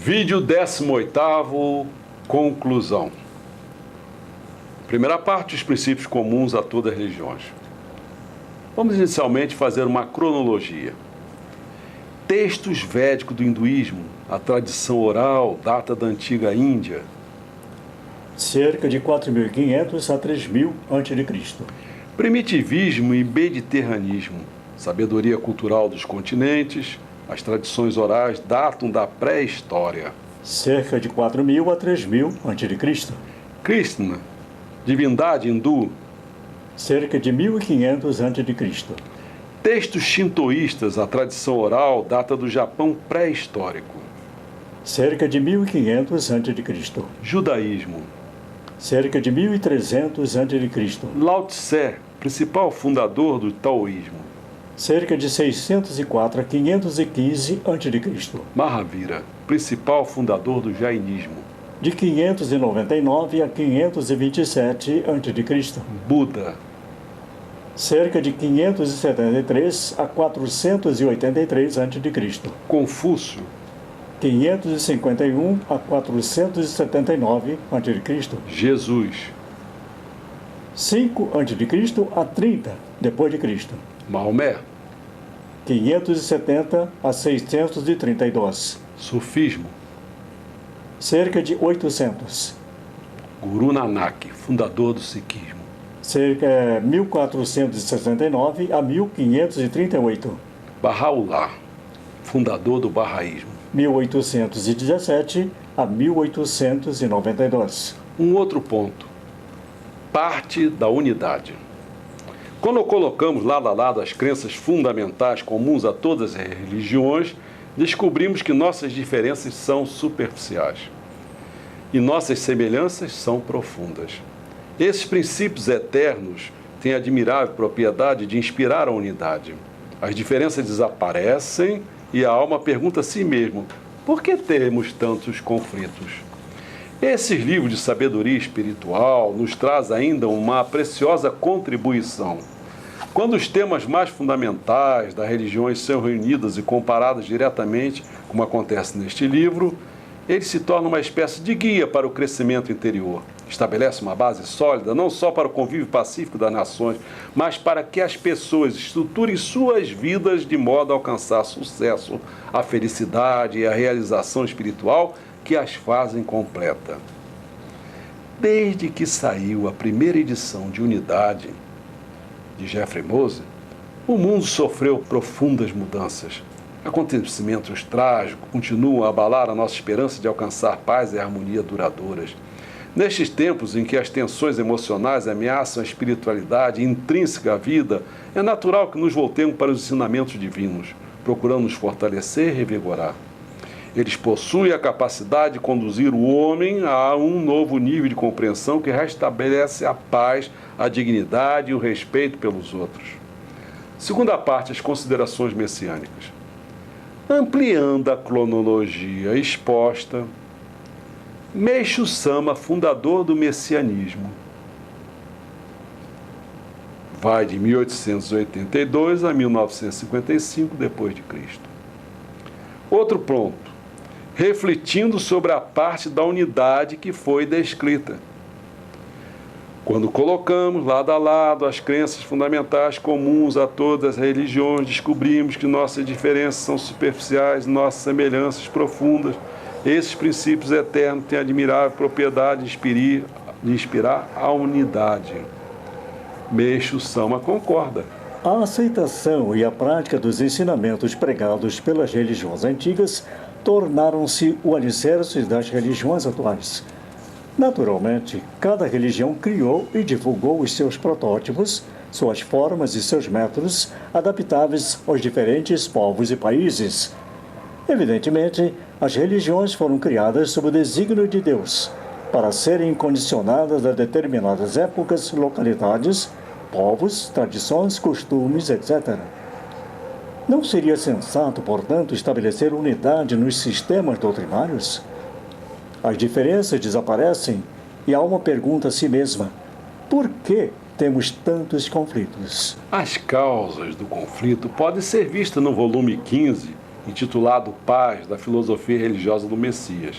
Vídeo 18º, conclusão. Primeira parte, os princípios comuns a todas as religiões. Vamos inicialmente fazer uma cronologia. Textos védicos do hinduísmo, a tradição oral data da antiga Índia. Cerca de 4.500 a 3.000 a.C. Primitivismo e mediterranismo, sabedoria cultural dos continentes. As tradições orais datam da pré-história. Cerca de 4.000 a 3.000 a.C. Krishna, divindade hindu. Cerca de 1.500 a.C. Textos shintoístas, a tradição oral data do Japão pré-histórico. Cerca de 1.500 a.C. Judaísmo. Cerca de 1.300 a.C. Lao Tse, principal fundador do taoísmo. Cerca de 604 a 515 a.C. Mahavira, principal fundador do jainismo. De 599 a 527 a.C. Buda. Cerca de 573 a 483 a.C. Confúcio. 551 a 479 a.C. Jesus. 5 a.C. a 30 depois de Cristo. Maomé. 570 a 632. Sufismo. Cerca de 800. Guru Nanak, fundador do Sikhismo. Cerca de 1469 a 1538. Bahá'u'lláh, fundador do Bahá'ísmo. 1817 a 1892. Um outro ponto. Parte da unidade. Quando colocamos lado a lado as crenças fundamentais comuns a todas as religiões, descobrimos que nossas diferenças são superficiais e nossas semelhanças são profundas. Esses princípios eternos têm a admirável propriedade de inspirar a unidade. As diferenças desaparecem e a alma pergunta a si mesma: por que temos tantos conflitos? Esses livros de sabedoria espiritual nos traz ainda uma preciosa contribuição. Quando os temas mais fundamentais das religiões são reunidos e comparados diretamente, como acontece neste livro, eles se tornam uma espécie de guia para o crescimento interior. Estabelece uma base sólida não só para o convívio pacífico das nações, mas para que as pessoas estruturem suas vidas de modo a alcançar sucesso, a felicidade e a realização espiritual que as fazem completa. Desde que saiu a primeira edição de Unidade, de Jeffrey Mose, o mundo sofreu profundas mudanças. Acontecimentos trágicos continuam a abalar a nossa esperança de alcançar paz e harmonia duradouras. Nestes tempos em que as tensões emocionais ameaçam a espiritualidade intrínseca à vida, é natural que nos voltemos para os ensinamentos divinos, procurando nos fortalecer e revigorar. Eles possuem a capacidade de conduzir o homem a um novo nível de compreensão que restabelece a paz, a dignidade e o respeito pelos outros. Segunda parte, as considerações messiânicas. Ampliando a cronologia exposta, Meixo Sama, fundador do messianismo, vai de 1882 a 1955 d.C. Outro ponto. Refletindo sobre a parte da unidade que foi descrita. Quando colocamos lado a lado as crenças fundamentais comuns a todas as religiões, descobrimos que nossas diferenças são superficiais, nossas semelhanças profundas. Esses princípios eternos têm a admirável propriedade de inspirar a unidade. Meixo Sama concorda. A aceitação e a prática dos ensinamentos pregados pelas religiões antigas tornaram-se o alicerce das religiões atuais. Naturalmente, cada religião criou e divulgou os seus protótipos, suas formas e seus métodos adaptáveis aos diferentes povos e países. Evidentemente, as religiões foram criadas sob o desígnio de Deus, para serem condicionadas a determinadas épocas, localidades, povos, tradições, costumes, etc. Não seria sensato, portanto, estabelecer unidade nos sistemas doutrinários? As diferenças desaparecem e a alma pergunta a si mesma: por que temos tantos conflitos? As causas do conflito podem ser vistas no volume 15, intitulado Paz da Filosofia Religiosa do Messias.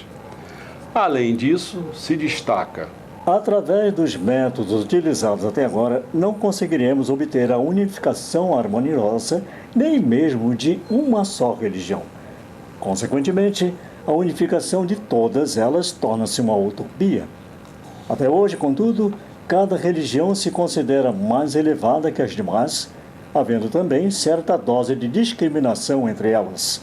Além disso, se destaca: através dos métodos utilizados até agora, não conseguiremos obter a unificação harmoniosa nem mesmo de uma só religião. Consequentemente, a unificação de todas elas torna-se uma utopia. Até hoje, contudo, cada religião se considera mais elevada que as demais, havendo também certa dose de discriminação entre elas.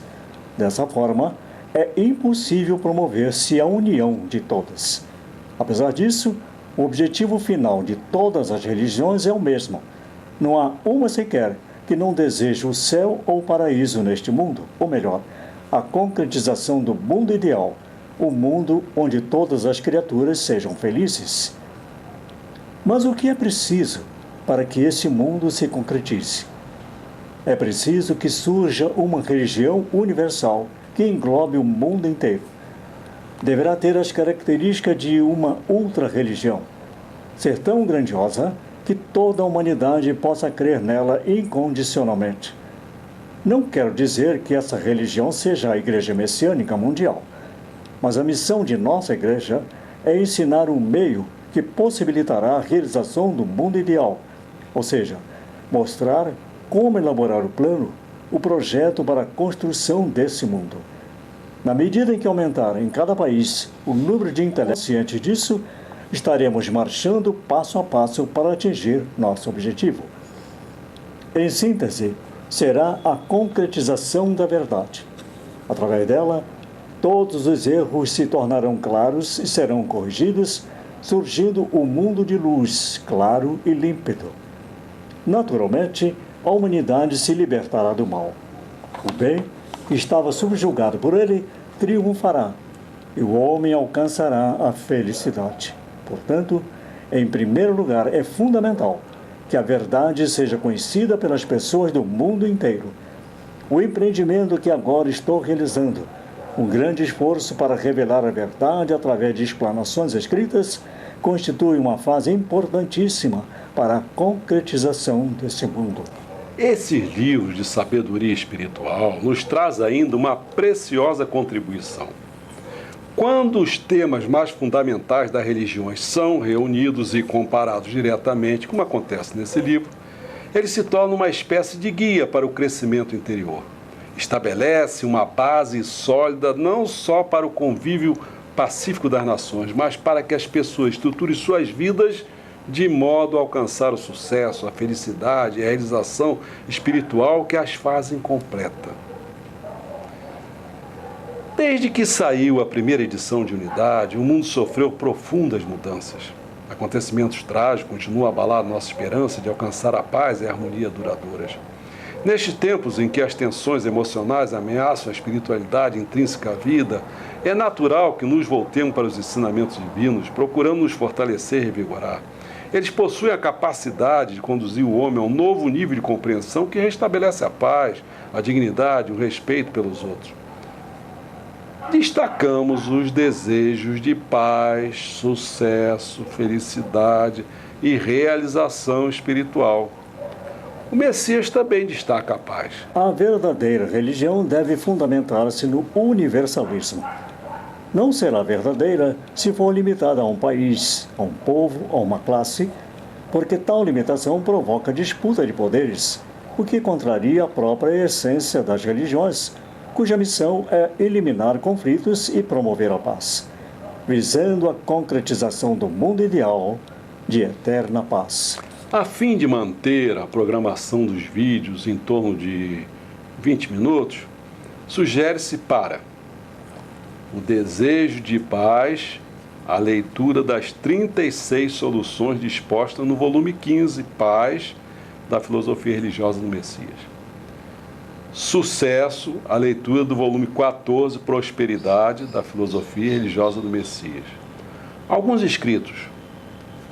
Dessa forma, é impossível promover-se a união de todas. Apesar disso, o objetivo final de todas as religiões é o mesmo. Não há uma sequer que não deseje o céu ou o paraíso neste mundo, ou melhor, a concretização do mundo ideal, o mundo onde todas as criaturas sejam felizes. Mas o que é preciso para que esse mundo se concretize? É preciso que surja uma religião universal que englobe o mundo inteiro. Deverá ter as características de uma ultra-religião, ser tão grandiosa que toda a humanidade possa crer nela incondicionalmente. Não quero dizer que essa religião seja a Igreja Messiânica Mundial, mas a missão de nossa Igreja é ensinar um meio que possibilitará a realização do mundo ideal, ou seja, mostrar como elaborar o plano, o projeto para a construção desse mundo. Na medida em que aumentar em cada país o número de intelectuais disso, estaremos marchando passo a passo para atingir nosso objetivo. Em síntese, será a concretização da verdade. Através dela, todos os erros se tornarão claros e serão corrigidos, surgindo o mundo de luz, claro e límpido. Naturalmente, a humanidade se libertará do mal. O bem, que estava subjugado por ele, triunfará, e o homem alcançará a felicidade. Portanto, em primeiro lugar, é fundamental que a verdade seja conhecida pelas pessoas do mundo inteiro. O empreendimento que agora estou realizando, um grande esforço para revelar a verdade através de explanações escritas, constitui uma fase importantíssima para a concretização desse mundo. Esses livros de sabedoria espiritual nos traz ainda uma preciosa contribuição. Quando os temas mais fundamentais das religiões são reunidos e comparados diretamente, como acontece nesse livro, ele se torna uma espécie de guia para o crescimento interior. Estabelece uma base sólida não só para o convívio pacífico das nações, mas para que as pessoas estruturem suas vidas de modo a alcançar o sucesso, a felicidade e a realização espiritual que as fazem completa. Desde que saiu a primeira edição de Unidade, o mundo sofreu profundas mudanças. Acontecimentos trágicos continuam a abalar nossa esperança de alcançar a paz e a harmonia duradouras. Nestes tempos em que as tensões emocionais ameaçam a espiritualidade intrínseca à vida, é natural que nos voltemos para os ensinamentos divinos, procurando nos fortalecer e revigorar. Eles possuem a capacidade de conduzir o homem a um novo nível de compreensão que restabelece a paz, a dignidade, o respeito pelos outros. Destacamos os desejos de paz, sucesso, felicidade e realização espiritual. O Messias também destaca a paz. A verdadeira religião deve fundamentar-se no universalismo. Não será verdadeira se for limitada a um país, a um povo, a uma classe, porque tal limitação provoca disputa de poderes, o que contraria a própria essência das religiões, cuja missão é eliminar conflitos e promover a paz, visando a concretização do mundo ideal de eterna paz. A fim de manter a programação dos vídeos em torno de 20 minutos, sugere-se para o desejo de paz a leitura das 36 soluções dispostas no volume 15, Paz, da Filosofia Religiosa do Messias. Sucesso, a leitura do volume 14, Prosperidade, da Filosofia Religiosa do Messias. Alguns escritos.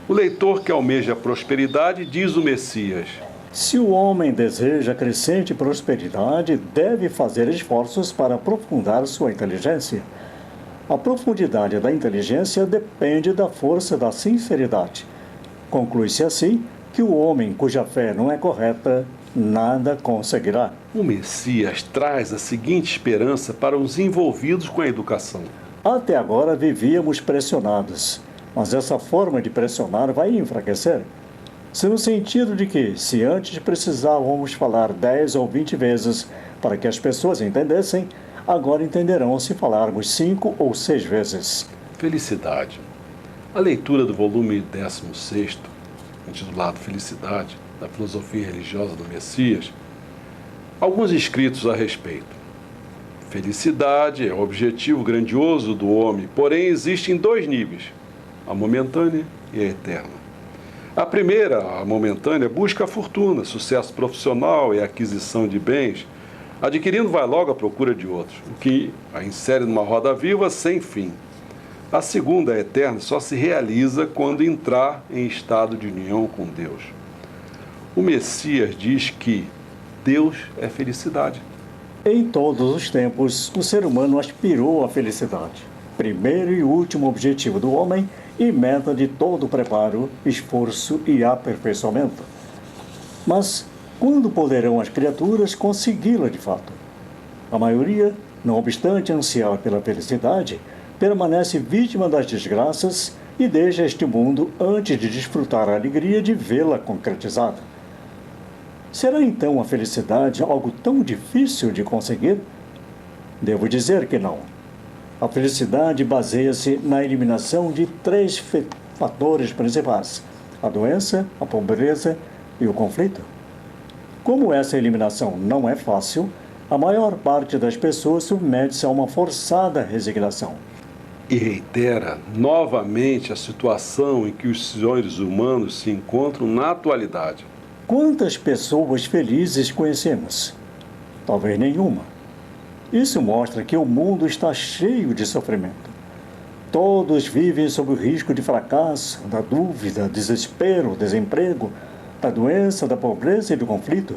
O leitor que almeja a prosperidade, diz o Messias: se o homem deseja crescente prosperidade, deve fazer esforços para aprofundar sua inteligência. A profundidade da inteligência depende da força da sinceridade. Conclui-se assim que o homem cuja fé não é correta, nada conseguirá. O Messias traz a seguinte esperança para os envolvidos com a educação. Até agora vivíamos pressionados, mas essa forma de pressionar vai enfraquecer. Se no sentido de que, se antes precisávamos falar 10 ou 20 vezes para que as pessoas entendessem, agora entenderão se falarmos 5 ou 6 vezes. Felicidade. A leitura do volume 16º, intitulado Felicidade, da Filosofia Religiosa do Messias, alguns escritos a respeito. Felicidade é o objetivo grandioso do homem, porém existem 2 níveis, a momentânea e a eterna. A primeira, a momentânea, busca a fortuna, sucesso profissional e aquisição de bens, adquirindo vai logo à procura de outros, o que a insere numa roda viva sem fim. A segunda, a eterna, só se realiza quando entrar em estado de união com Deus. O Messias diz que Deus é felicidade. Em todos os tempos, o ser humano aspirou à felicidade, primeiro e último objetivo do homem e meta de todo preparo, esforço e aperfeiçoamento. Mas quando poderão as criaturas consegui-la de fato? A maioria, não obstante ansiar pela felicidade, permanece vítima das desgraças e deixa este mundo antes de desfrutar a alegria de vê-la concretizada. Será então a felicidade algo tão difícil de conseguir? Devo dizer que não. A felicidade baseia-se na eliminação de 3 fatores principais: a doença, a pobreza e o conflito. Como essa eliminação não é fácil, a maior parte das pessoas submete-se a uma forçada resignação. E reitera novamente a situação em que os seres humanos se encontram na atualidade. Quantas pessoas felizes conhecemos? Talvez nenhuma. Isso mostra que o mundo está cheio de sofrimento. Todos vivem sob o risco de fracasso, da dúvida, desespero, desemprego, da doença, da pobreza e do conflito,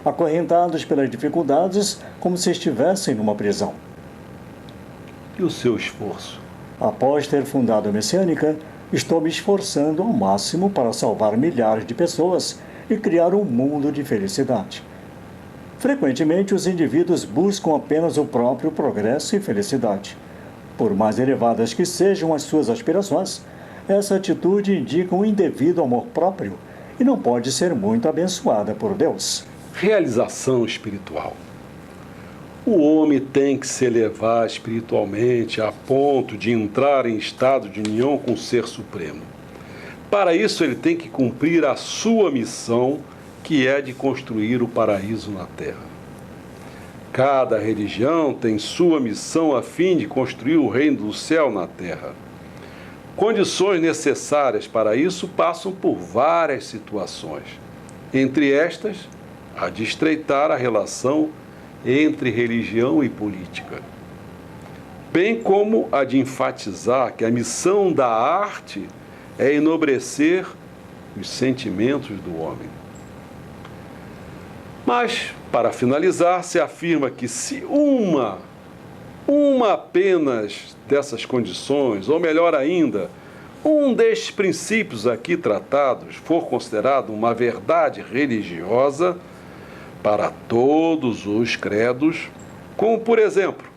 acorrentados pelas dificuldades como se estivessem numa prisão. E o seu esforço? Após ter fundado a Messiânica, estou me esforçando ao máximo para salvar milhares de pessoas e criar um mundo de felicidade. Frequentemente, os indivíduos buscam apenas o próprio progresso e felicidade. Por mais elevadas que sejam as suas aspirações, essa atitude indica um indevido amor próprio e não pode ser muito abençoada por Deus. Realização espiritual. O homem tem que se elevar espiritualmente a ponto de entrar em estado de união com o Ser Supremo. Para isso, ele tem que cumprir a sua missão, que é de construir o paraíso na Terra. Cada religião tem sua missão a fim de construir o reino do céu na Terra. Condições necessárias para isso passam por várias situações. Entre estas, a de estreitar a relação entre religião e política, bem como a de enfatizar que a missão da arte é enobrecer os sentimentos do homem. Mas, para finalizar, se afirma que se uma apenas dessas condições, ou melhor ainda, um destes princípios aqui tratados for considerado uma verdade religiosa para todos os credos, como, por exemplo,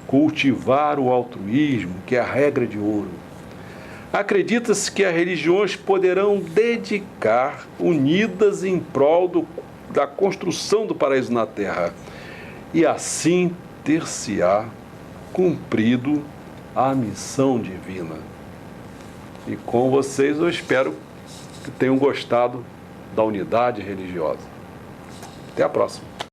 cultivar o altruísmo, que é a regra de ouro. Acredita-se que as religiões poderão dedicar unidas em prol da construção do paraíso na Terra, e assim ter-se-á cumprido a missão divina. E com vocês eu espero que tenham gostado da unidade religiosa. Até a próxima.